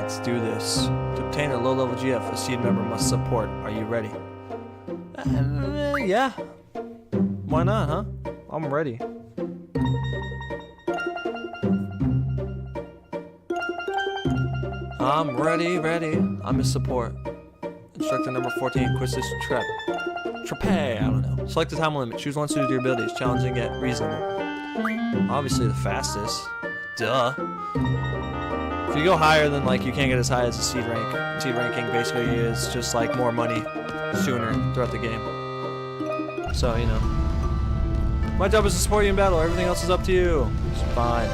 Let's do this. To obtain a low-level GF, a seed member must support. Are you ready? Yeah. Why not, huh? I'm ready. I'm ready. I'm his support. Instructor number 14, Quistis Trepe. I don't know. Select the time limit. Choose one suited to your abilities. Challenging yet reasonable. Obviously the fastest. Duh. If you go higher than, like, you can't get as high as a seed rank. Seed ranking basically is just like more money sooner throughout the game. So, you know. My job is to support you in battle. Everything else is up to you. It's fine.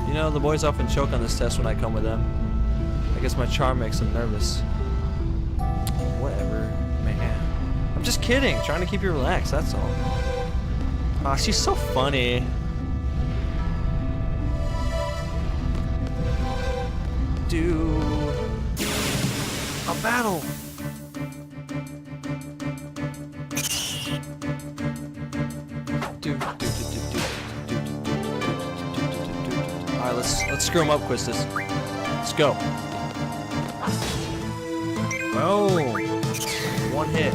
You know, the boys often choke on this test when I come with them. I guess my charm makes them nervous. Whatever, man. I'm just kidding. Trying to keep you relaxed, that's all. Aw, she's so funny. Do a battle. Alright, let's screw him up, Quistis. Let's go. Oh, one hit.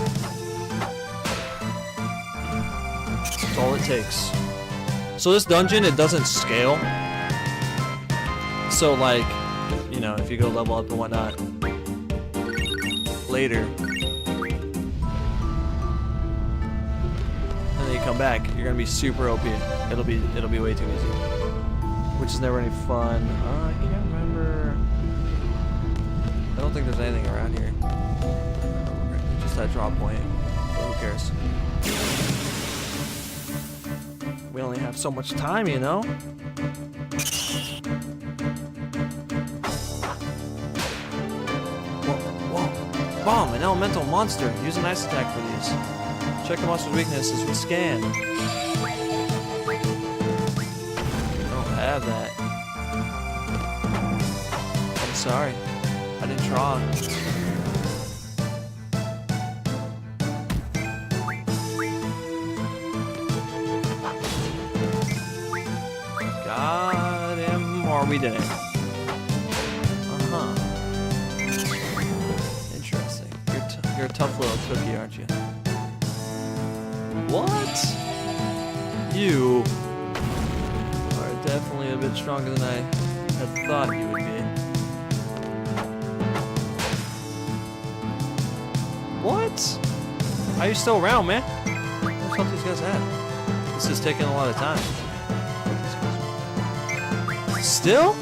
That's all it takes. So this dungeon, it doesn't scale. So like, you know, if you go level up and whatnot later, and then you come back, you're gonna be super OP. It'll be way too easy. Which is never any fun. I can't remember. I don't think there's anything around here. Just that drop point. But who cares? We only have so much time, you know? Whoa. Bomb, an elemental monster. Use an ice attack for these. Check the monster's weaknesses with scan. Have that. I'm sorry. I didn't try. Got him, or we didn't. Uh-huh. Interesting. You're a tough little cookie, aren't you? What? You definitely a bit stronger than I had thought you would be. What? How are you still around, man? What the fuck these guys at? This is taking a lot of time. Still?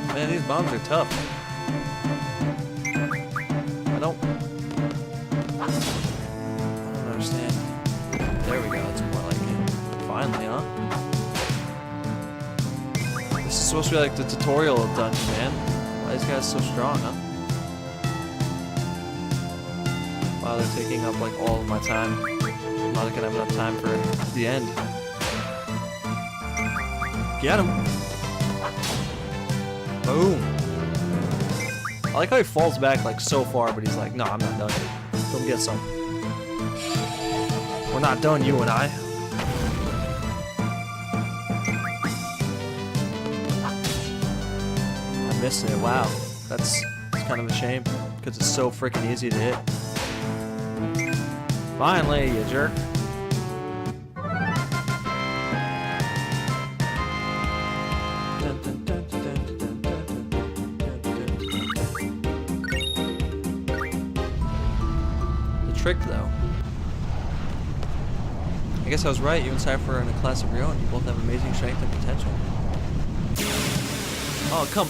Man, these bombs are tough. I don't understand. There we go, that's more like it. Finally, huh? This is supposed to be like the tutorial dungeon, man. Why are these guys so strong, huh? Wow, they're taking up like all of my time. I'm not gonna have enough time for the end. Get him! Boom! I like how he falls back like so far, but he's like, no, I'm not done. Come get some. We're not done, you and I. Missed it. Wow, that's kind of a shame because it's so freaking easy to hit. Finally, you jerk. The trick, though. I guess I was right. You and Cypher are in a class of your own. You both have amazing strength and potential. Oh, come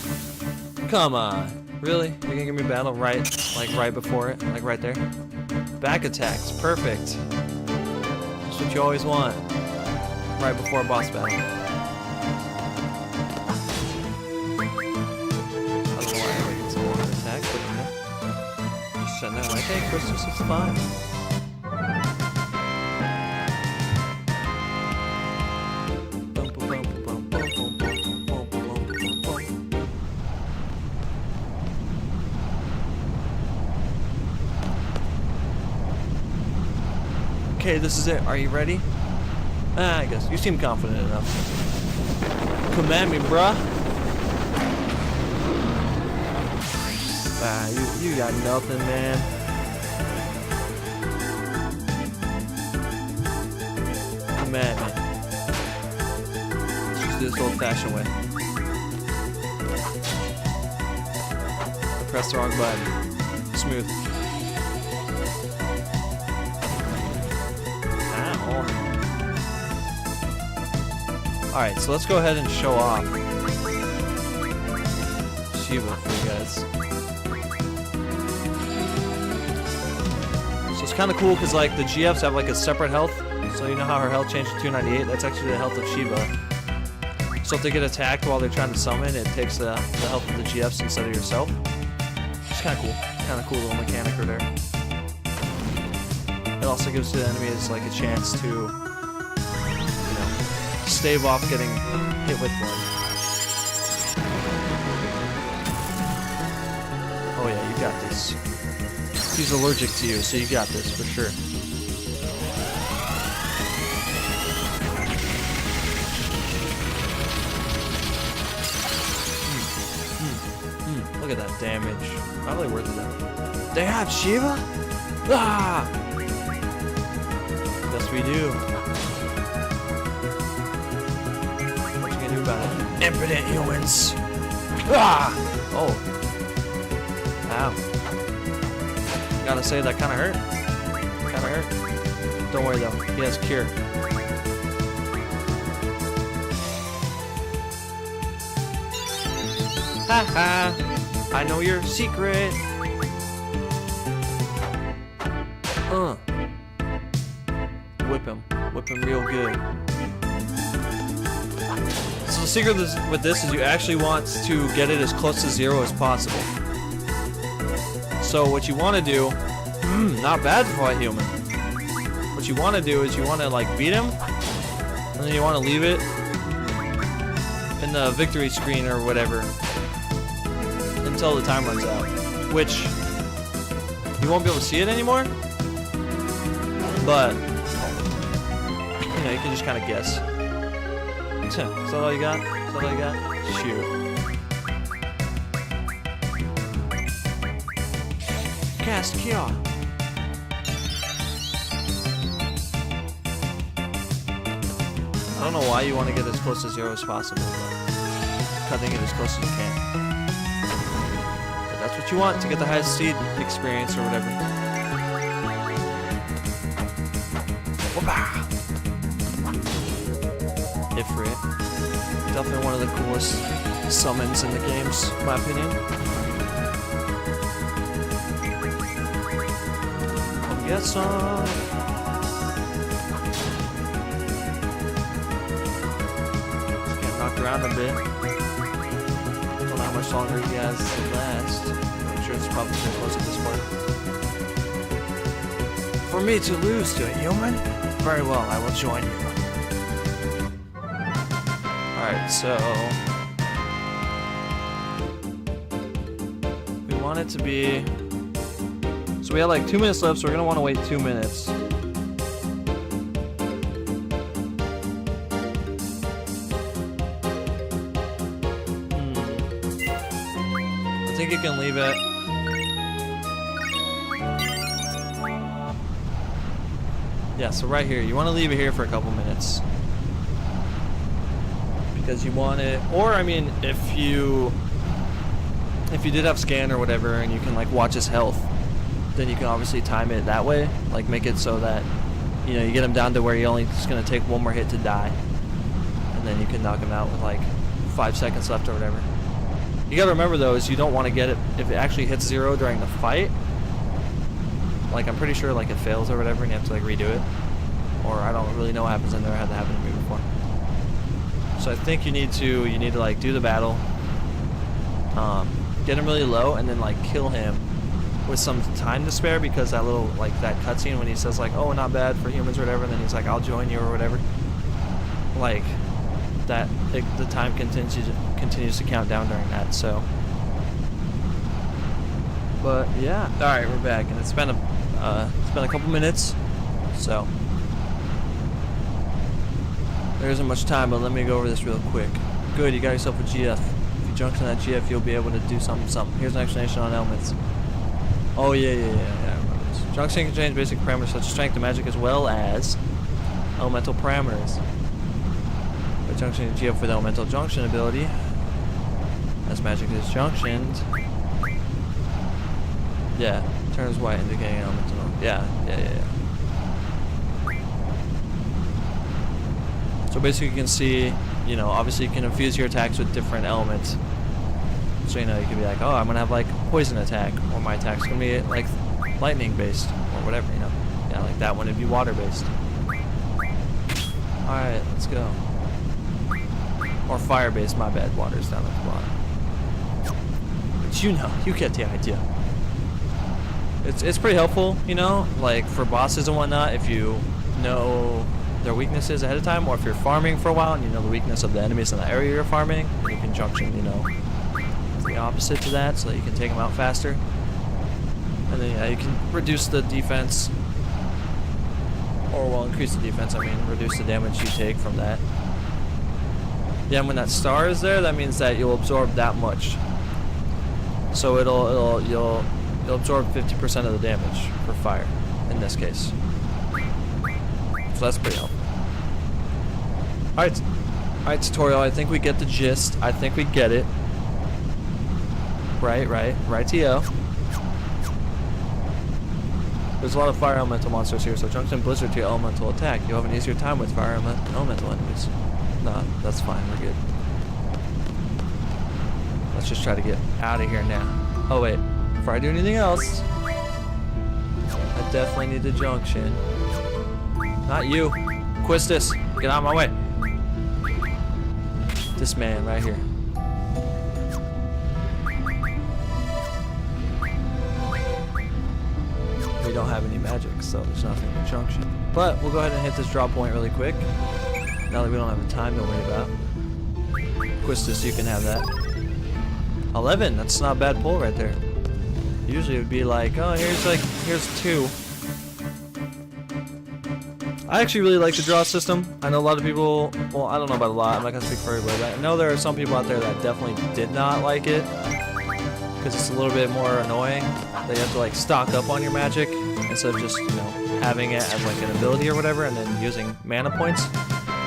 on. Really? You're gonna give me a battle right before it? Like right there? Back attacks. Perfect. That's what you always want. Right before a boss battle. I don't know why I make it so long to attack, but okay. Just sitting there like, hey, Christmas, it's fine. Okay, this is it. Are you ready? I guess. You seem confident enough. Come at me, bruh. Ah, you got nothing, man. I'm mad, man. Let's just do this old-fashioned way. Press the wrong button. Smooth. Ow. Alright, so let's go ahead and show off Shiva for you guys. So it's kind of cool because like the GFs have like a separate health. So you know how her health changed to 298? That's actually the health of Shiva. So if they get attacked while they're trying to summon, it takes the health of the GFs instead of yourself. It's kind of cool. Kind of cool little mechanic right there. It also gives the enemies like a chance to, you know, stave off getting hit with blood. Oh yeah, you got this. He's allergic to you, so you got this for sure. Look at that damage. Probably worth it though. They have Shiva? Ah! Yes, we do. What you gonna do about it? Impotent humans! Ah! Oh. Ow. Gotta say, that kinda hurt. Kinda hurt. Don't worry though, he has cure. Haha! I know your secret! Whip him. Whip him real good. So the secret with this is you actually want to get it as close to 0 as possible. So what you want to do, not bad for a human. What you want to do is you want to like beat him, and then you want to leave it in the victory screen or whatever until the time runs out, which you won't be able to see it anymore, but you know, you can just kind of guess. Is that all you got? Is that all you got? Shoot. Cast Cure. I don't know why you want to get as close to 0 as possible, but cutting it as close as you can. But that's what you want to get the highest seed experience or whatever. Ifrit. Definitely one of the coolest summons in the games, in my opinion. Come get some. Just get knocked around a bit. Don't know how much longer he has to last. I'm sure it's probably pretty close at this point. For me to lose to a human? Very well, I will join you. Alright, so we want it to be, so we have like 2 minutes left, so we're gonna want to wait 2 minutes. I think you can leave it. Yeah, so right here, you want to leave it here for a couple minutes. Because you want it, or I mean, if you did have scan or whatever, and you can like watch his health, then you can obviously time it that way, like make it so that, you know, you get him down to where he only is going to take one more hit to die, and then you can knock him out with like 5 seconds left or whatever. You gotta remember though, is you don't want to get it if it actually hits 0 during the fight. Like I'm pretty sure like it fails or whatever, and you have to like redo it, or I don't really know what happens in there. I had that happen to me before. So I think you need to like do the battle, get him really low, and then like kill him with some time to spare, because that little like that cutscene when he says like, oh, not bad for humans or whatever, and then he's like, I'll join you or whatever. Like that, the time continues to count down during that. So, but yeah, all right, we're back, and it's been a couple minutes, so. There isn't much time, but let me go over this real quick. Good, you got yourself a GF. If you junction that GF, you'll be able to do something. Here's an explanation on elements. Oh yeah, I remember this. Junction can change basic parameters such as strength and magic as well as elemental parameters. By junctioning GF with elemental junction ability, as magic is junctioned. Yeah, turns white indicating elemental. Yeah. So basically you can see, you know, obviously you can infuse your attacks with different elements. So, you know, you could be like, oh, I'm going to have, like, poison attack, or my attack's going to be, like, lightning-based, or whatever, you know. Yeah, like that one would be water-based. Alright, let's go. Or fire-based, my bad, water's down at the bottom. But you know, you get the idea. It's pretty helpful, you know, like, for bosses and whatnot, if you know their weaknesses ahead of time, or if you're farming for a while and you know the weakness of the enemies in the area you're farming, you can junction, you know, the opposite to that so that you can take them out faster. And then yeah, you can reduce the defense, or well, increase the defense, I mean reduce the damage you take from that. Yeah, and when that star is there, that means that you'll absorb that much. So you'll absorb 50% of the damage for fire in this case. So that's pretty helpful. Alright, tutorial, I think we get the gist. I think we get it. Right-to-yo. There's a lot of fire elemental monsters here, so junction blizzard to your elemental attack. You'll have an easier time with fire elemental enemies. Nah, that's fine, we're good. Let's just try to get out of here now. Oh wait, before I do anything else, I definitely need the junction. Not you. Quistis, get out of my way. This man right here. We don't have any magic, so there's nothing in the junction. But we'll go ahead and hit this drop point really quick. Now that we don't have the time to worry about. Quistis, you can have that. 11, that's not a bad pull right there. Usually it would be like, oh, here's 2. I actually really like the draw system. I know a lot of people, well, I don't know about a lot, I'm not gonna speak for everybody, but I know there are some people out there that definitely did not like it, because it's a little bit more annoying that you have to like stock up on your magic instead of just, you know, having it as like an ability or whatever and then using mana points.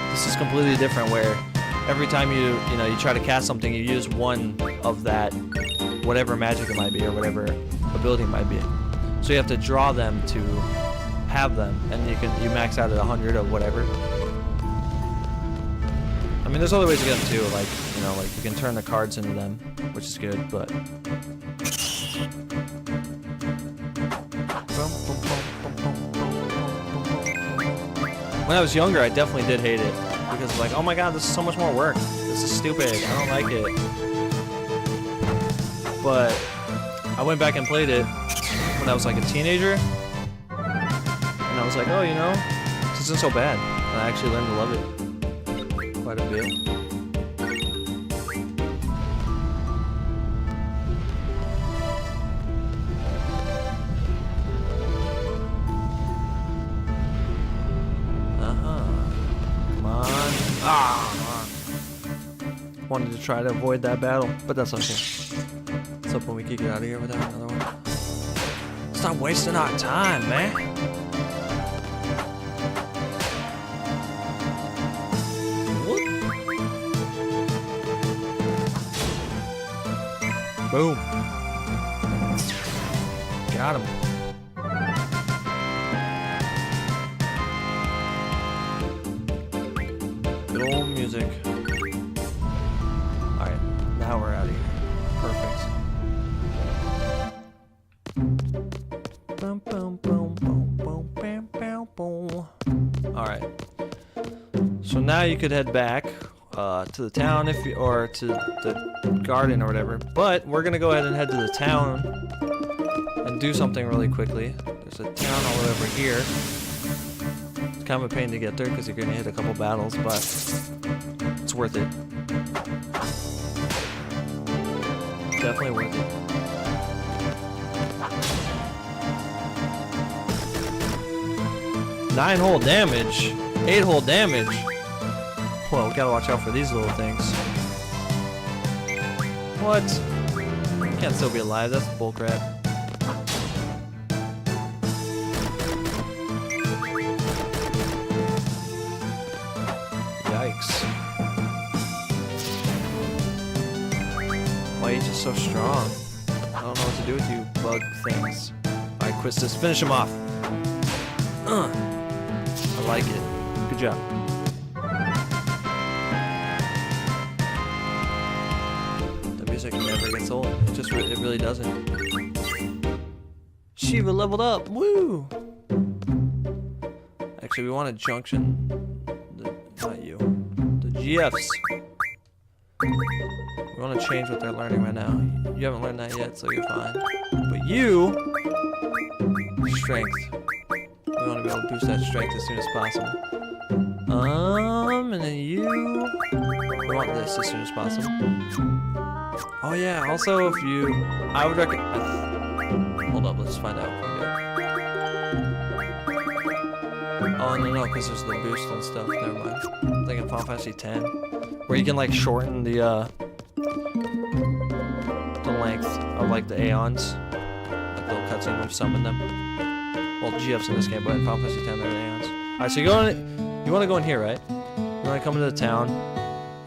This is completely different, where every time you try to cast something, you use one of that, whatever magic it might be or whatever ability it might be. So you have to draw them to have them, and you max out at 100 or whatever. I mean, there's other ways to get them too, like, you know, like you can turn the cards into them, which is good, but when I was younger, I definitely did hate it, because like, oh my god, this is so much more work. This is stupid. I don't like it. But I went back and played it when I was like a teenager. And I was like, oh, you know, this isn't so bad. And I actually learned to love it quite a bit. Come on. Wanted to try to avoid that battle, but that's okay. Let's hope when we can get out of here without another one. Stop wasting our time, man. Boom. Got him. Good old music. Alright, now we're out of here. Perfect. Boom, boom, boom, boom, boom, bam, bam, boom. Alright. So now you could head back to the town or to the garden or whatever, but we're gonna go ahead and head to the town and do something really quickly. There's a town all over here. It's kind of a pain to get there because you're gonna hit a couple battles, but it's worth it. Definitely worth it. Nine hole damage, 8 hole damage. Well, we gotta watch out for these little things. What? You can't still be alive. That's bullcrap. Yikes. Why are you just so strong? I don't know what to do with you, bug things. Alright, Quistis, finish him off. I like it. Good job. The music never gets old. It really doesn't. Shiva leveled up. Woo! Actually, we want a junction. Not you. The GFs. We want to change what they're learning right now. You haven't learned that yet, so you're fine. But you, strength. We want to be able to boost that strength as soon as possible. And then you, we want this as soon as possible. Oh yeah. Also, if you, I would recommend. Hold up, let's find out. Oh no, because there's the boost and stuff. Never mind. I'm thinking Final Fantasy X, where you can like shorten the length of like the Aeons, like little cutscene when you summon them. Well, GFs in this game, but in Final Fantasy X they're the Aeons. All right, so you want to go in here, right? You want to come into the town,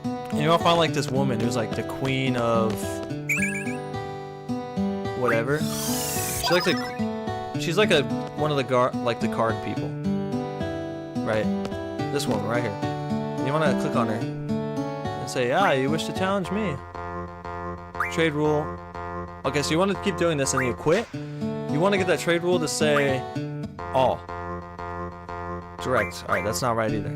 and you want to find like this woman who's like the queen of whatever. She's like one of the card people, right? This woman right here. You want to click on her and say, "Ah, you wish to challenge me." Trade rule. Okay, so you want to keep doing this and you quit. You want to get that trade rule to say all. Direct. Alright, that's not right either.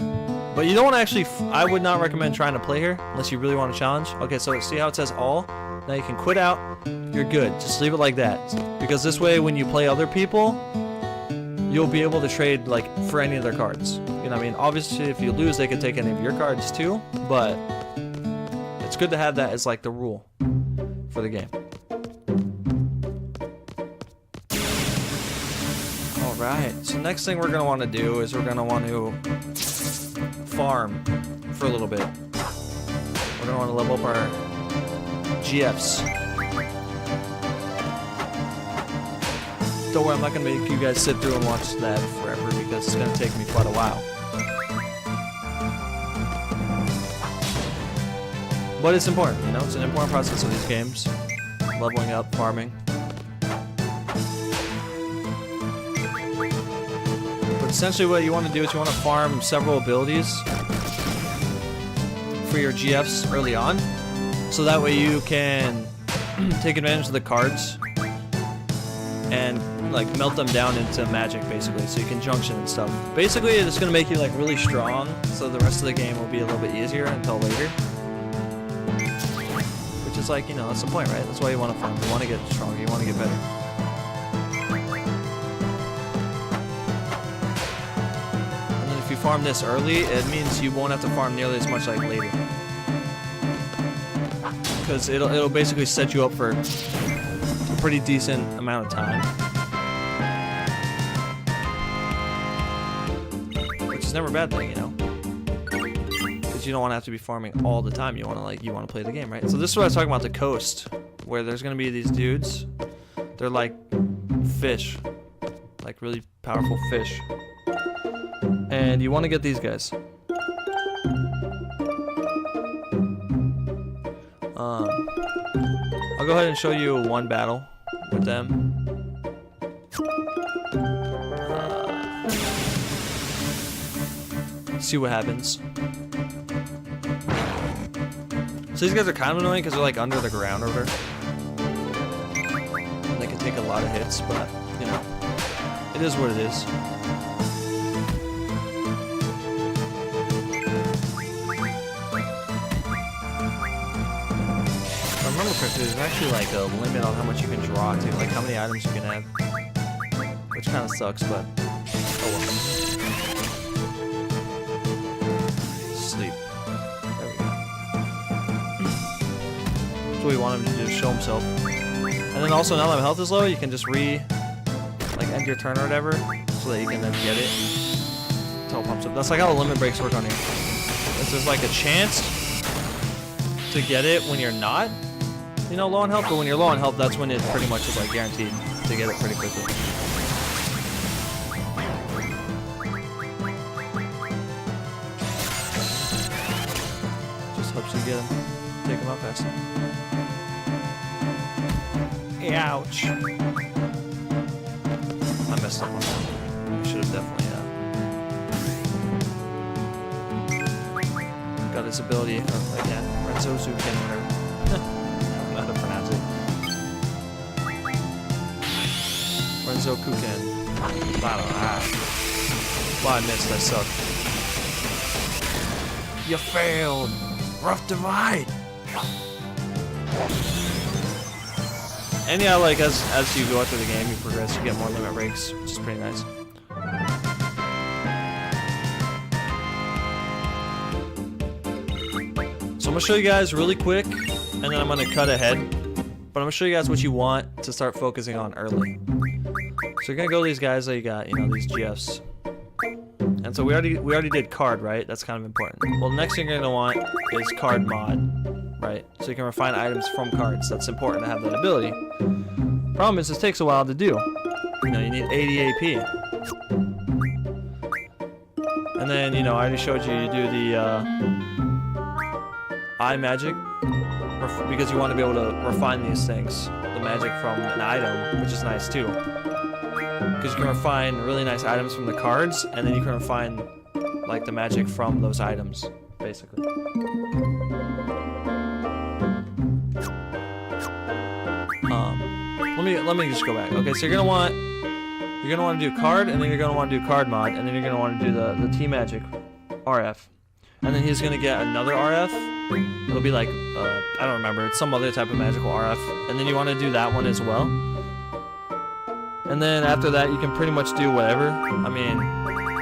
But you don't want to actually, I would not recommend trying to play here unless you really want to challenge. Okay, so see how it says all? Now you can quit out. You're good. Just leave it like that. Because this way when you play other people, you'll be able to trade like for any of their cards. You know what I mean? Obviously if you lose, they can take any of your cards too, but it's good to have that as like the rule for the game. Alright, so next thing we're going to want to do is we're going to want to farm for a little bit. We're going to want to level up our GFs. Don't worry, I'm not going to make you guys sit through and watch that forever because it's going to take me quite a while. But it's important, you know, it's an important process of these games. Leveling up, farming. But essentially what you want to do is you want to farm several abilities for your GFs early on. So that way you can take advantage of the cards and like melt them down into magic basically. So you can junction and stuff. Basically it's going to make you like really strong. So the rest of the game will be a little bit easier until later. It's like, you know, that's the point, right? That's why you want to farm. You want to get stronger. You want to get better. And then if you farm this early, it means you won't have to farm nearly as much like later. Because it'll basically set you up for a pretty decent amount of time. Which is never a bad thing, you know? You don't want to have to be farming all the time. You want to play the game, right? So this is what I was talking about, the coast, where there's going to be these dudes. They're like fish, like really powerful fish. And you want to get these guys. I'll go ahead and show you one battle with them. See what happens. So these guys are kind of annoying because they're like under the ground over there. And they can take a lot of hits, but you know, it is what it is. If I remember correctly, there's actually like a limit on how much you can draw to, like how many items you can have. Which kind of sucks, but oh well. Sleep. What we want him to do, show himself. And then also now that my health is low, you can just end your turn or whatever, so that you can then get it until it pumps up. That's like how the limit breaks work on here. There's like a chance to get it when you're not you know, low on health, but when you're low on health, that's when it pretty much is like guaranteed to get it pretty quickly. Just helps you get him, take him out faster. Ouch. I messed up on that. I should have definitely got his ability again. Renzozuken, whatever. I don't know how to pronounce it. Renzokuken. I don't know. Well, I missed. I suck. You failed. Rough divide. And yeah, like as you go through the game, you progress, you get more limit breaks, which is pretty nice. So I'm gonna show you guys really quick, and then I'm gonna cut ahead. But I'm gonna show you guys what you want to start focusing on early. So you're gonna go to these guys that you got, you know, these GFs. And so we already did card, right? That's kind of important. Well, the next thing you're gonna want is card mod, right? So you can refine items from cards. That's important to have that ability. Problem is, this takes a while to do. You know, you need 80 AP. And then, you know, I already showed you do the eye magic, because you want to be able to refine these things. The magic from an item, which is nice too. Because you can refine really nice items from the cards, and then you can refine like the magic from those items, basically. Let me just go back. Okay, so you're gonna want to do card, and then you're gonna want to do card mod, and then you're gonna want to do the T magic RF, and then he's gonna get another RF. It'll be like I don't remember. It's some other type of magical RF, and then you want to do that one as well. And then after that, you can pretty much do whatever. I mean,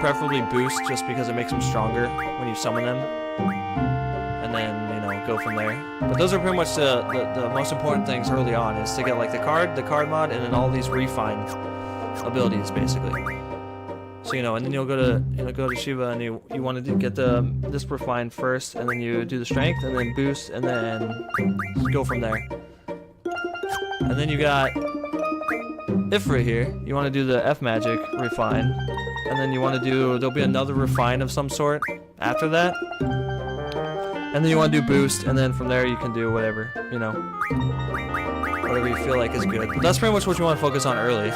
preferably boost, just because it makes them stronger when you summon them. And then, you know, go from there. But those are pretty much the most important things early on, is to get like the card mod, and then all these refined abilities, basically. So, you know, and then you'll go to Shiva, and you want to get this refined first, and then you do the strength, and then boost, and then go from there. And then you got Ifrit here. You want to do the F magic refine, and then you want to do, there'll be another refine of some sort after that, and then you want to do boost, and then from there you can do whatever, you know, whatever you feel like is good. But that's pretty much what you want to focus on early.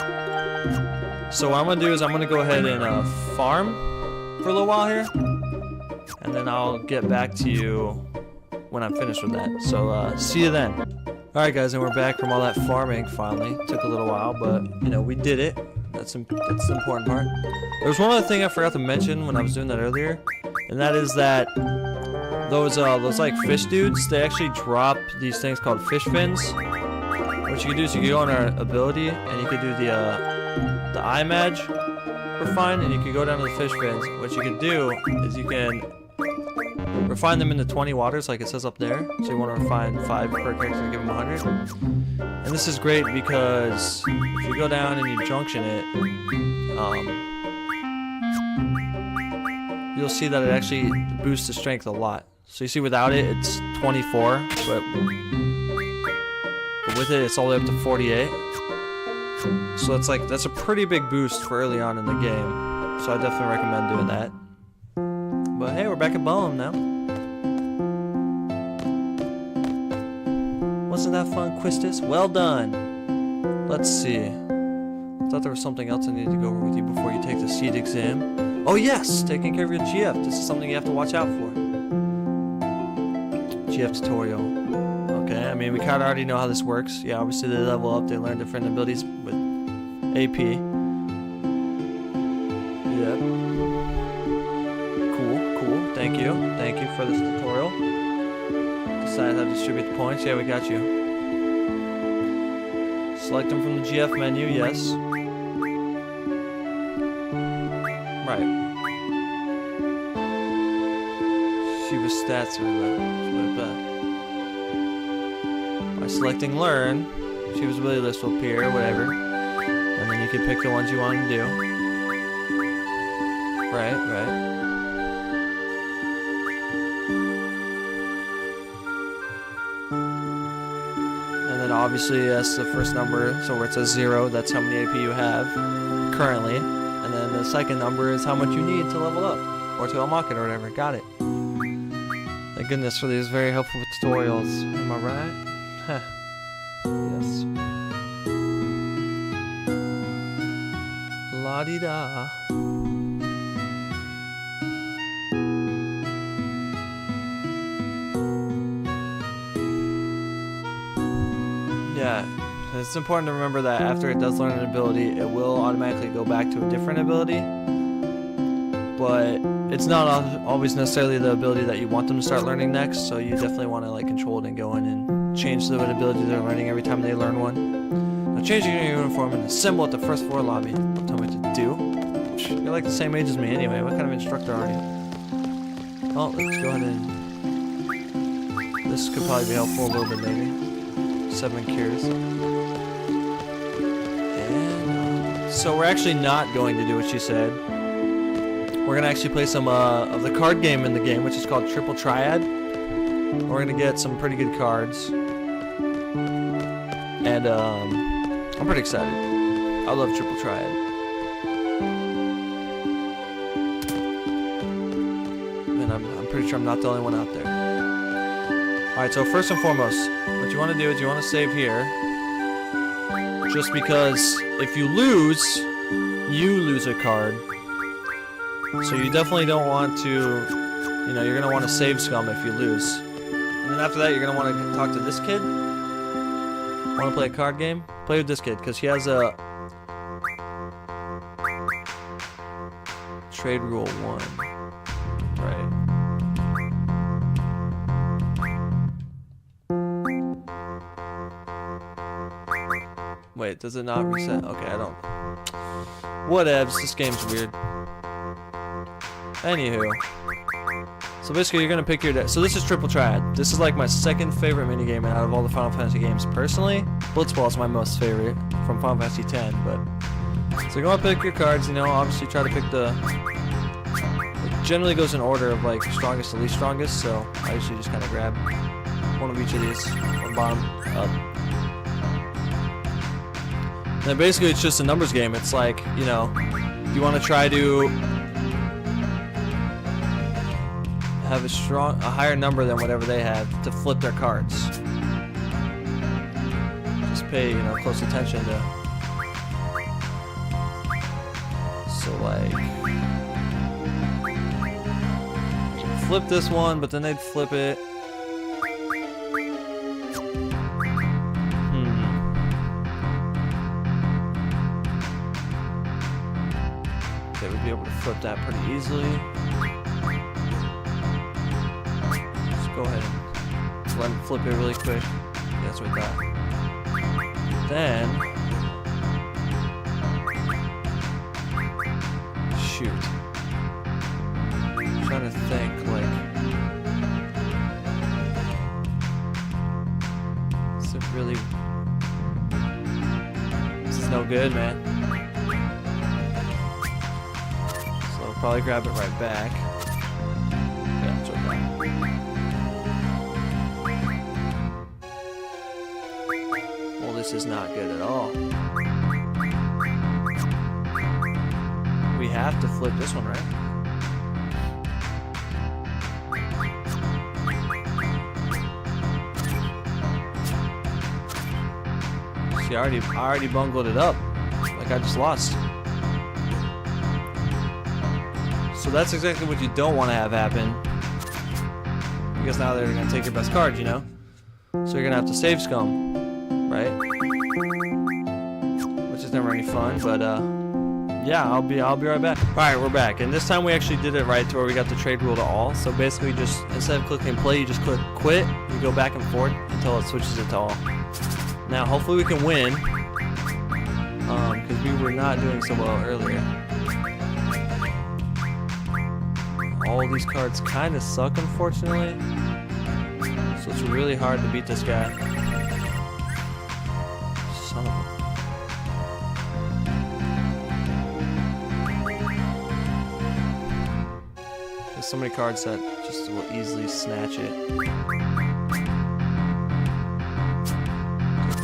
So what I'm gonna do is I'm gonna go ahead and farm for a little while here, and then I'll get back to you when I'm finished with that. So see you then. Alright guys, and we're back from all that farming finally. Took a little while, but you know, we did it. That's the important part. There's one other thing I forgot to mention when I was doing that earlier, and that is that those like fish dudes, they actually drop these things called fish fins. What you can do is you can go on our ability, and you can do the eye mag refine, and you can go down to the fish fins. What you can do is you can refine them into 20 waters, like it says up there. So you want to refine 5 per character and give them 100. And this is great because if you go down and you junction it, you'll see that it actually boosts the strength a lot. So you see without it, it's 24, but with it, it's all the way up to 48. So it's like, that's a pretty big boost for early on in the game. So I definitely recommend doing that. But hey, we're back at Bone now. Wasn't that fun, Quistis? Well done. Let's see. I thought there was something else I needed to go over with you before you take the seed exam. Oh yes, taking care of your GF. This is something you have to watch out for. GF tutorial. Okay, I mean, we kind of already know how this works. Yeah, obviously they level up, they learn different abilities with AP. Yeah. Cool. Thank you for this tutorial. Decide how to distribute the points. Yeah, we got you. Select them from the GF menu, yes. Right. Shiva's stats are really bad. By selecting learn, Shiva's ability list will appear, whatever. And then you can pick the ones you want to do. Right. obviously that's the first number, so where it says 0, that's how many AP you have currently. And then the second number is how much you need to level up, or to unlock it or whatever. Got it. Thank goodness for these very helpful tutorials. Am I right? Huh. Yes. La-di-da. Yeah, it's important to remember that after it does learn an ability, it will automatically go back to a different ability. But it's not always necessarily the ability that you want them to start learning next, so you definitely want to like control it and go in and change the ability they're learning every time they learn one. Now changing your uniform and assemble at the first floor lobby. Don't tell me what to do. You're like the same age as me anyway. What kind of instructor are you? Oh, let's go ahead and... This could probably be helpful a little bit maybe. 7 cures. And so we're actually not going to do what she said. We're gonna actually play some of the card game in the game, which is called Triple Triad. We're gonna get some pretty good cards, and I'm pretty excited. I love Triple Triad. And I'm pretty sure I'm not the only one out there. Alright, so first and foremost, what you want to do is you want to save here. Just because if you lose a card. So you definitely don't want to, you know, you're going to want to save scum if you lose. And then after that, you're going to want to talk to this kid. Want to play a card game? Play with this kid, because he has a trade rule 1. Right. Wait, does it not reset? Okay, I don't... Whatevs, this game's weird. Anywho, so basically you're gonna pick your deck. So this is Triple Triad. This is like my second favorite minigame out of all the Final Fantasy games. Personally, Blitzball is my most favorite from Final Fantasy X. But so you're gonna pick your cards. You know, obviously try to pick the. It generally goes in order of like strongest to least strongest. So I usually just kind of grab one of each of these from bottom up. And then basically it's just a numbers game. It's like, you know, you want to try to have a higher number than whatever they have to flip their cards. Just pay, you know, close attention to. So like, flip this one, but then they'd flip it. They would be able to flip that pretty easily. Go ahead and let him flip it really quick. Yeah, that's what I thought. Then, shoot. I'm trying to think, like, is it really? This is no good, man. So I'll probably grab it right back. Yeah, that's what I thought. This is not good at all. We have to flip this one, right? See, I already bungled it up. Like I just lost. So that's exactly what you don't want to have happen. Because now they're gonna take your best card, you know? So you're gonna have to save scum. Right? Which is never any fun, but yeah, I'll be right back. Alright, we're back, and this time we actually did it right to where we got the trade rule to all. So basically just instead of clicking play, you just click quit, you go back and forth until it switches it to all. Now hopefully we can win. Because we were not doing so well earlier. All these cards kinda suck, unfortunately. So it's really hard to beat this guy. Son of a... There's so many cards that just will easily snatch it. Good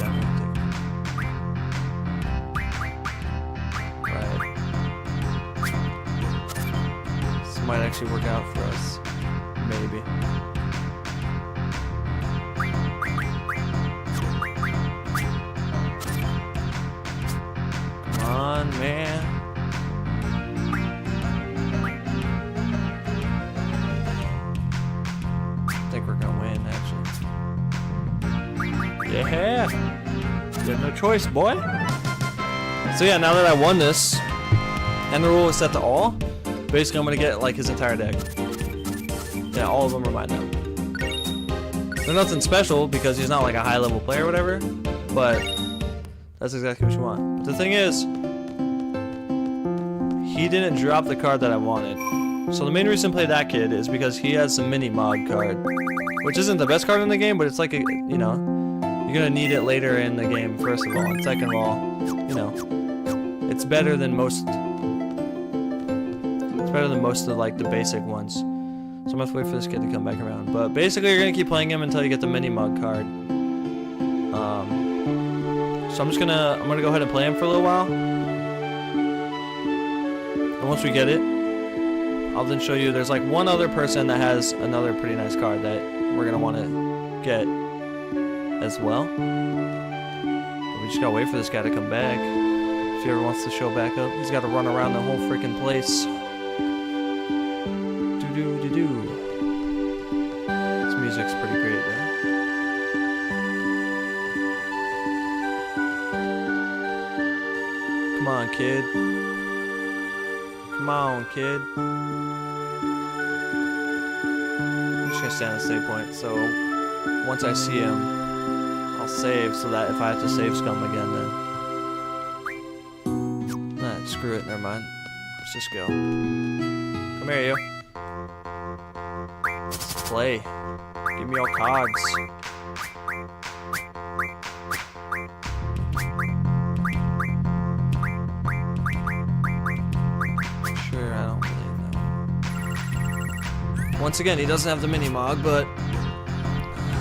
actually work out for us. Maybe. Come on, man. I think we're gonna win, actually. Yeah! You have no choice, boy. So yeah, now that I won this, and the rule is set to all, basically I'm gonna get like his entire deck. Yeah, all of them are mine now. They're nothing special because he's not like a high level player or whatever, but that's exactly what you want. But the thing is, he didn't drop the card that I wanted. So the main reason to play that kid is because he has a mini mod card, which isn't the best card in the game, but it's like a, you know, you're gonna need it later in the game, first of all, and second of all, you know, it's better than most. It's better than most of like the basic ones. So I'm gonna have to wait for this kid to come back around. But basically, you're gonna keep playing him until you get the mini mod card. So I'm gonna go ahead and play him for a little while. And once we get it, I'll then show you. There's like one other person that has another pretty nice card that we're gonna want to get as well. But we just gotta wait for this guy to come back. If he ever wants to show back up, he's got to run around the whole freaking place. Do. This music's pretty great, though. Come on, kid. Come on, kid. I'm just gonna stand at the save point, so once I see him, I'll save so that if I have to save scum again, then... Nah, screw it, never mind. Let's just go. Come here, you. Let's play. Give me all cogs. Sure, I don't really know. Once again, he doesn't have the mini mog, but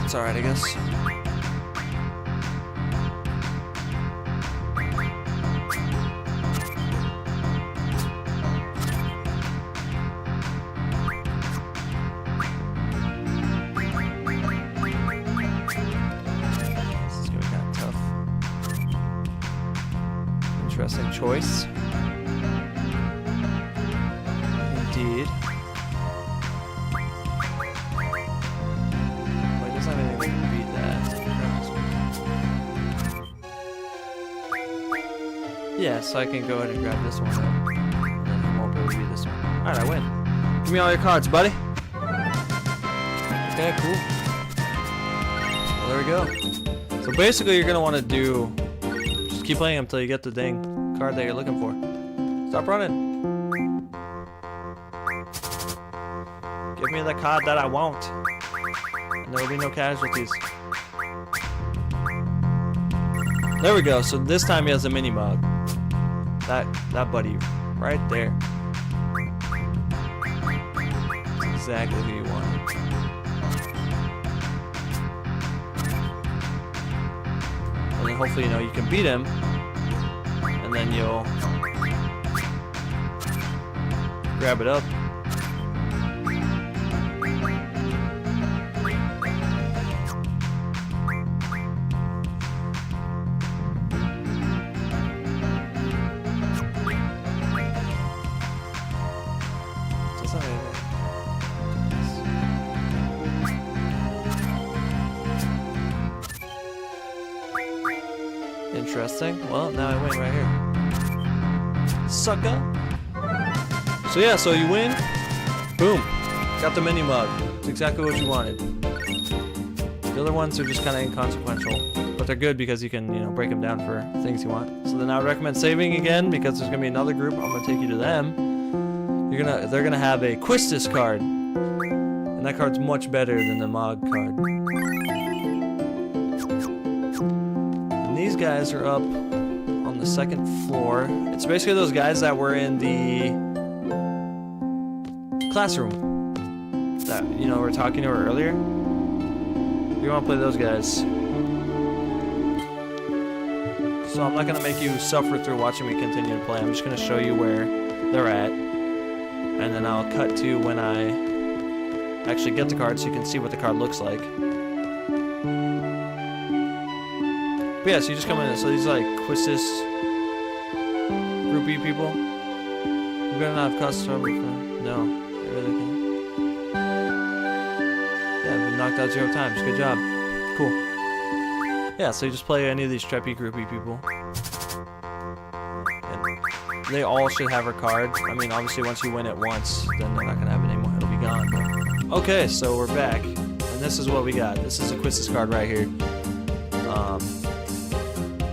it's alright, I guess. Interesting choice. Indeed. Wait, there's not anything that can beat that. Yeah, so I can go ahead and grab this one. And then he won't be able to beat this one. Alright, I win. Give me all your cards, buddy. Okay, cool. Well, there we go. So basically, you're gonna want to do. Keep playing him until you get the dang card that you're looking for. Stop running. Give me the card that I want. And there will be no casualties. There we go. So this time he has a mini mug. That buddy right there. That's exactly who you wanted. And then hopefully, you know, you can beat him, and then you'll grab it up. Interesting. Well, now I win right here. Sucker. So yeah, so you win. Boom. Got the mini mug. It's exactly what you wanted. The other ones are just kind of inconsequential, but they're good because you can, you know, break them down for things you want. So then I would recommend saving again because there's gonna be another group. I'm gonna take you to them. They're gonna have a Quistis card, and that card's much better than the Mog card. These guys are up on the second floor. It's basically those guys that were in the classroom that, you know, we were talking to earlier. You want to play those guys. So I'm not going to make you suffer through watching me continue to play. I'm just going to show you where they're at. and then I'll cut to when I actually get the card so you can see what the card looks like. But yeah, so you just come in, so these are like Quistis groupie people. You better not have caused trouble for no, you really can't. Yeah, I've been knocked out 0 times, good job. Cool. Yeah, so you just play any of these Treppy groupie people. And they all should have her card. I mean, obviously once you win it once, then they're not gonna have it anymore, it'll be gone. But... Okay, so we're back. And this is what we got. This is a Quistis card right here.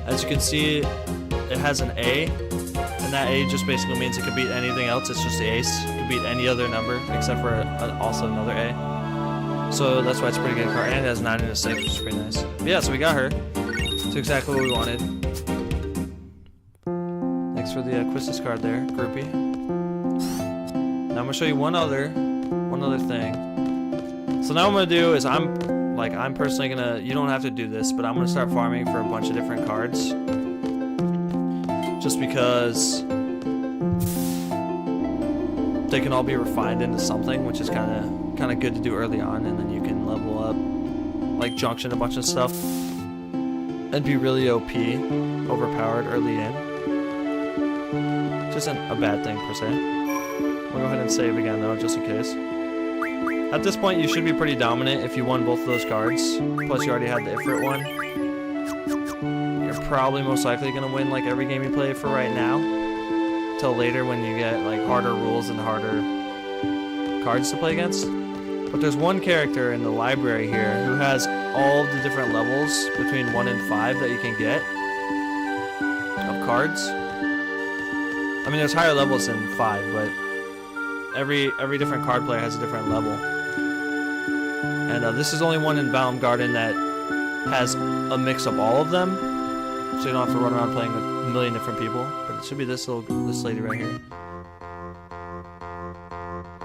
As you can see, it has an A, and that A just basically means it could beat anything else. It's just the ace. It could beat any other number except for also another A. So that's why it's a pretty good card. And it has 9 and a 6, which is pretty nice. But yeah, so we got her. It's exactly what we wanted. Thanks for the Quistis card there, groupie. Now I'm gonna show you one other thing. So now what I'm gonna do is I'm personally gonna, you don't have to do this, but I'm gonna start farming for a bunch of different cards. Just because they can all be refined into something, which is kinda good to do early on, and then you can level up, like junction a bunch of stuff, and be really OP, overpowered early in. Which isn't a bad thing per se. We'll go ahead and save again though, just in case. At this point, you should be pretty dominant if you won both of those cards. Plus, you already had the FFVIII one. You're probably most likely going to win like every game you play for right now. Till later when you get like harder rules and harder cards to play against. But there's one character in the library here who has all of the different levels between 1 and 5 that you can get of cards. I mean, there's higher levels than 5, but every different card player has a different level. And this is only one in Baumgarten that has a mix of all of them, so you don't have to run around playing with a million different people. But it should be this lady right here.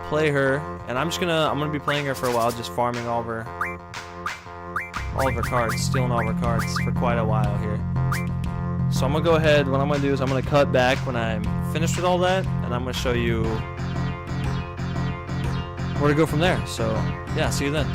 Play her, and I'm gonna be playing her for a while, just farming all of her cards, stealing all of her cards for quite a while here. So I'm gonna go ahead. What I'm gonna do is I'm gonna cut back when I'm finished with all that, and I'm gonna show you where to go from there. So yeah, see you then.